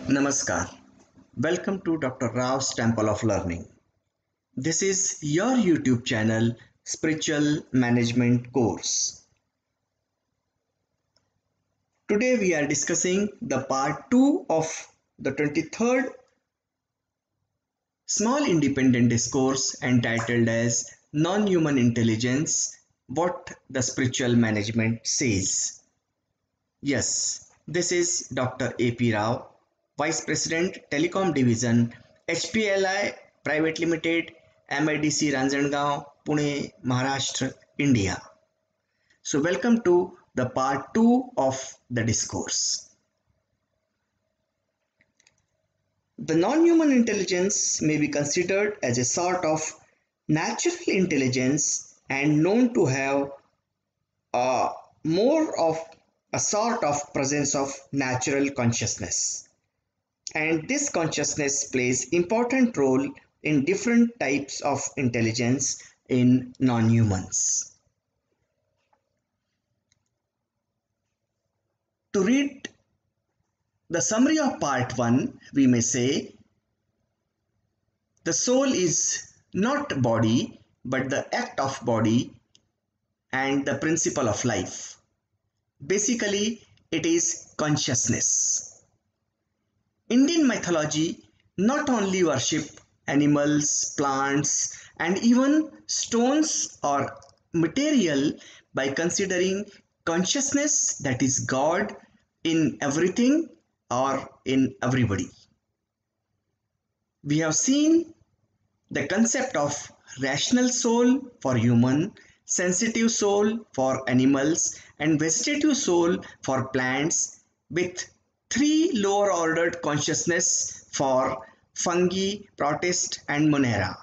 Namaskar. Welcome to Dr. Rao's Temple of Learning. This is your YouTube channel, Spiritual Management Course. Today we are discussing the part 2 of the 23rd small independent discourse entitled as Non-Human Intelligence, What the Spiritual Management Says. Yes, this is Dr. A.P. Rao, Vice President, Telecom Division, HPLI Private Limited, MIDC Ranjangaon, Pune, Maharashtra, India. So welcome to the part 2 of the discourse. The non-human intelligence may be considered as a sort of natural intelligence and known to have more of a sort of presence of natural consciousness. And this consciousness plays important role in different types of intelligence in non-humans. To read the summary of part 1, we may say the soul is not body but the act of body and the principle of life. Basically, it is consciousness. Indian mythology not only worship animals, plants, and even stones or material by considering consciousness, that is God, in everything or in everybody. We have seen the concept of rational soul for human, sensitive soul for animals, and vegetative soul for plants, with three lower ordered consciousness for fungi, protist, and monera.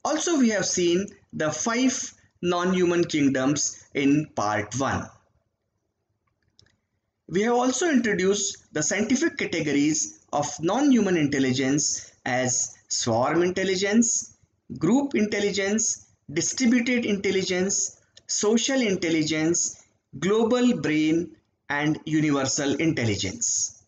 Also, we have seen the 5 non-human kingdoms in part 1. We have also introduced the scientific categories of non-human intelligence as swarm intelligence, group intelligence, distributed intelligence, social intelligence, global brain, and universal intelligence.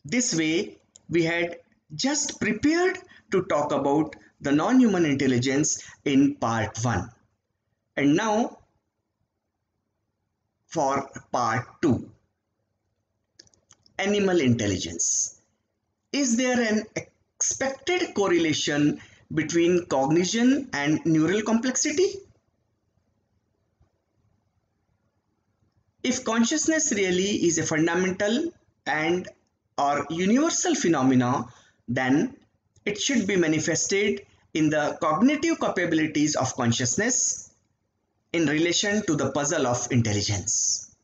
This way, we had just prepared to talk about the non-human intelligence in part 1. And now for part 2, animal intelligence. Is there an expected correlation between cognition and neural complexity? If consciousness really is a fundamental and or universal phenomena, then it should be manifested in the cognitive capabilities of consciousness in relation to the puzzle of intelligence.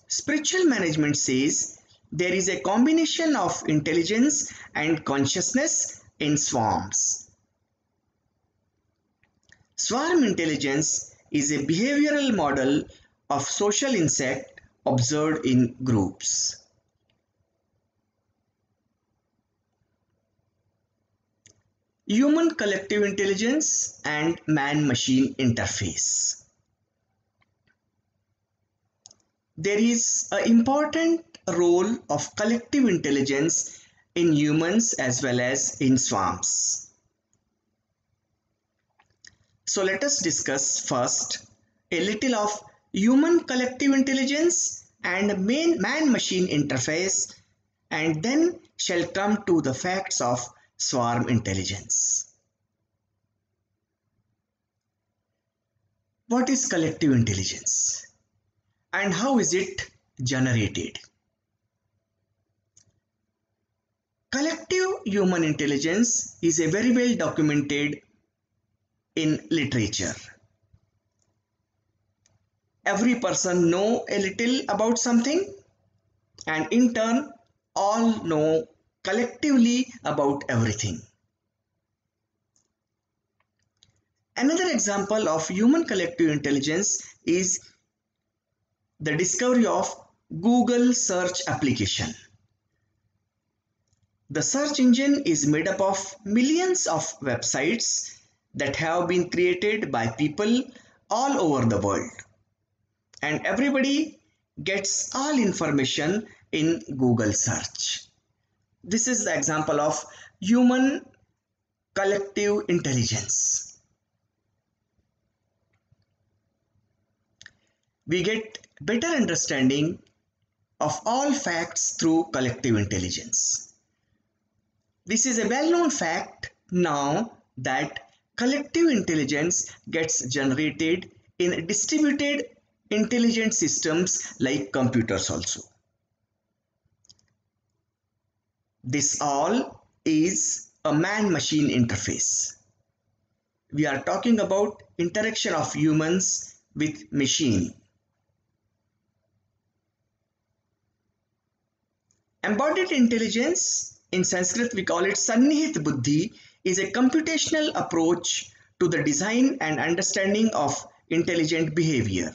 Spiritual management says there is a combination of intelligence and consciousness in swarms. Swarm intelligence is a behavioral model of social insect observed in groups. Human collective intelligence and man-machine interface. There is an important role of collective intelligence in humans as well as in swarms. So let us discuss first a little of human collective intelligence and man-machine interface, and then shall come to the facts of swarm intelligence. What is collective intelligence and how is it generated? Collective human intelligence is a very well documented in literature. Every person know a little about something, and in turn all know collectively about everything. Another example of human collective intelligence is the discovery of Google search application. The search engine is made up of millions of websites that have been created by people all over the world, and everybody gets all information in Google search. This is the example of human collective intelligence. We get better understanding of all facts through collective intelligence. This is a well-known fact now that collective intelligence gets generated in distributed intelligent systems like computers also. This all is a man-machine interface. We are talking about interaction of humans with machine. Embodied intelligence, in Sanskrit we call it Sannihit Buddhi, is a computational approach to the design and understanding of intelligent behavior.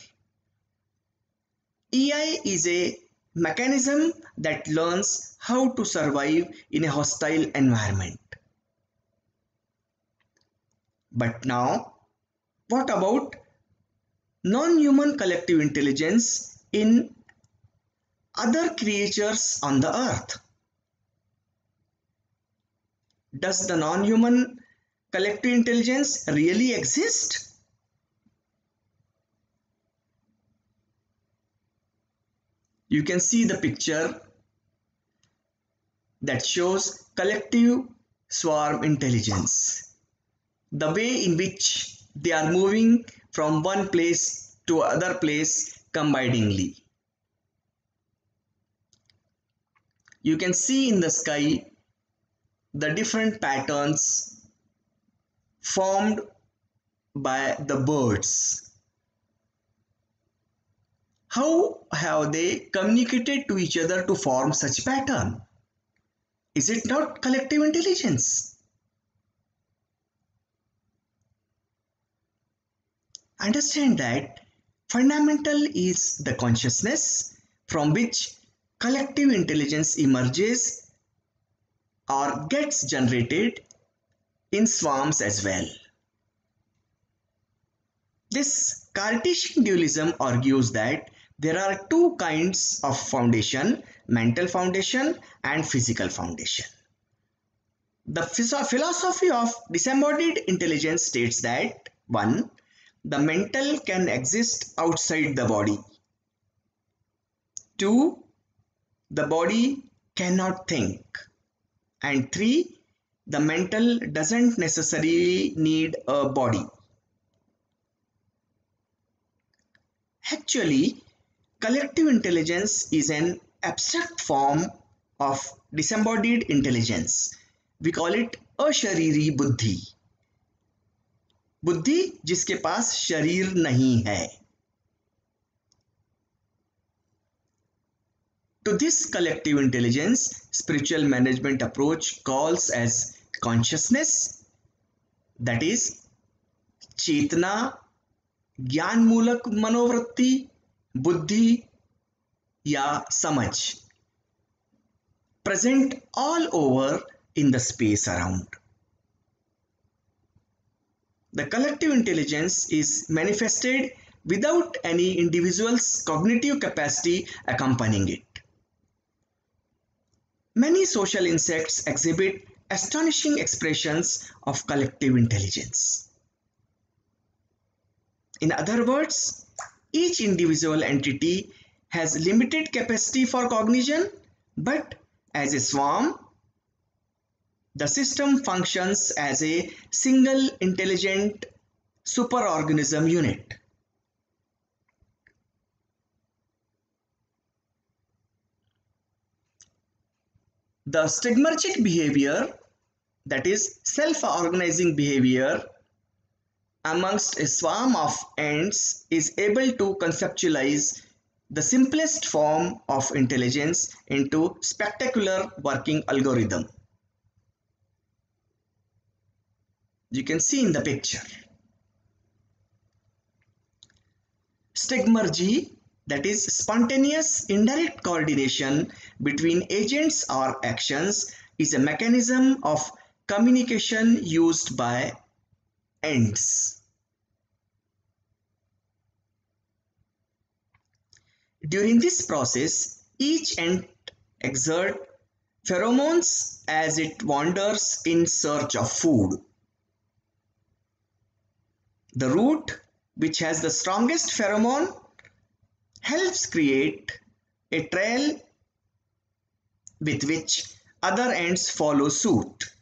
EI is a mechanism that learns how to survive in a hostile environment. But now, what about non-human collective intelligence in other creatures on the earth? Does the non-human collective intelligence really exist? You can see the picture that shows collective swarm intelligence. The way in which they are moving from one place to other place combiningly. You can see in the sky the different patterns formed by the birds. How have they communicated to each other to form such pattern? Is it not collective intelligence? Understand that fundamental is the consciousness from which collective intelligence emerges or gets generated in swarms as well. This Cartesian dualism argues that there are two kinds of foundation, mental foundation and physical foundation. The philosophy of disembodied intelligence states that 1. The mental can exist outside the body. 2. The body cannot think. And 3. The mental doesn't necessarily need a body. Actually, collective intelligence is an abstract form of disembodied intelligence. We call it ashariri buddhi. बुद्धि जिसके पास शरीर नहीं है. To this collective intelligence, spiritual management approach calls as consciousness, that is चेतना, ज्ञान मूलक मनोवृत्ति, बुद्धि या समझ, present all over in the space around. The collective intelligence is manifested without any individual's cognitive capacity accompanying it. Many social insects exhibit astonishing expressions of collective intelligence. In other words, each individual entity has limited capacity for cognition, but as a swarm, the system functions as a single intelligent superorganism unit. The stigmergic behavior, that is self-organizing behavior amongst a swarm of ants, is able to conceptualize the simplest form of intelligence into spectacular working algorithm. You can see in the picture. Stigmergy, that is spontaneous indirect coordination between agents or actions, is a mechanism of communication used by ants. During this process, each ant exerts pheromones as it wanders in search of food. The root, which has the strongest pheromone, helps create a trail with which other ants follow suit.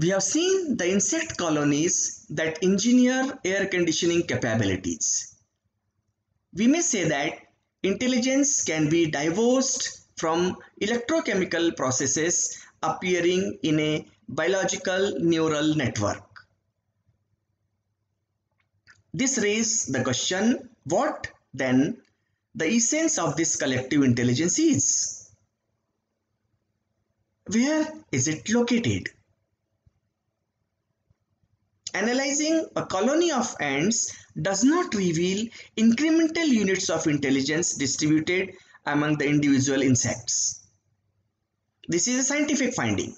We have seen the insect colonies that engineer air conditioning capabilities. We may say that intelligence can be divorced from electrochemical processes appearing in a biological neural network. This raises the question, what then the essence of this collective intelligence is? Where is it located? Analyzing a colony of ants does not reveal incremental units of intelligence distributed among the individual insects. This is a scientific finding.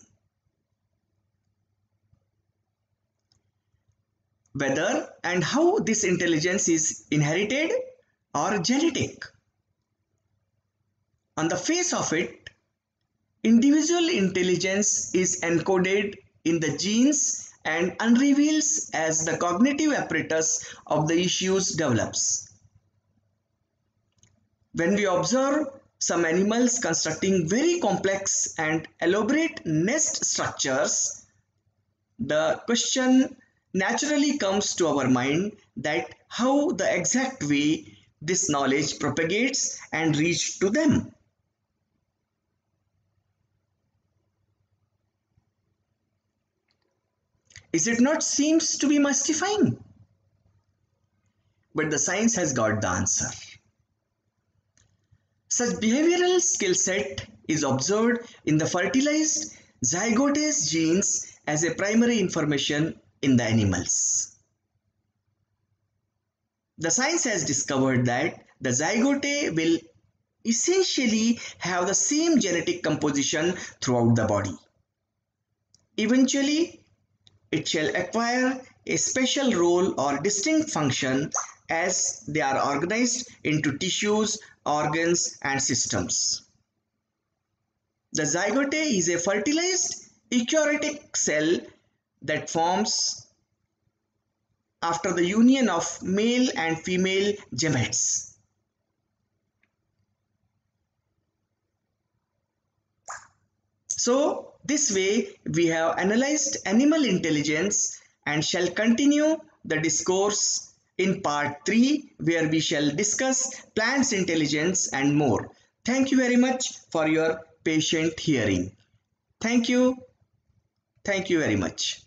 Whether and how this intelligence is inherited or genetic. On the face of it, individual intelligence is encoded in the genes and unreveals as the cognitive apparatus of the issues develops. When we observe some animals constructing very complex and elaborate nest structures, the question naturally comes to our mind that how the exact way this knowledge propagates and reaches to them. Is it not seems to be mystifying? But the science has got the answer. Such behavioral skill set is observed in the fertilized zygotase genes as a primary information in the animals. The science has discovered that the zygote will essentially have the same genetic composition throughout the body. Eventually, it shall acquire a special role or distinct function as they are organized into tissues, organs, and systems. The zygote is a fertilized eukaryotic cell that forms after the union of male and female gametes. So, this way we have analyzed animal intelligence and shall continue the discourse in part 3 where we shall discuss plants intelligence and more. Thank you very much for your patient hearing. Thank you. Thank you very much.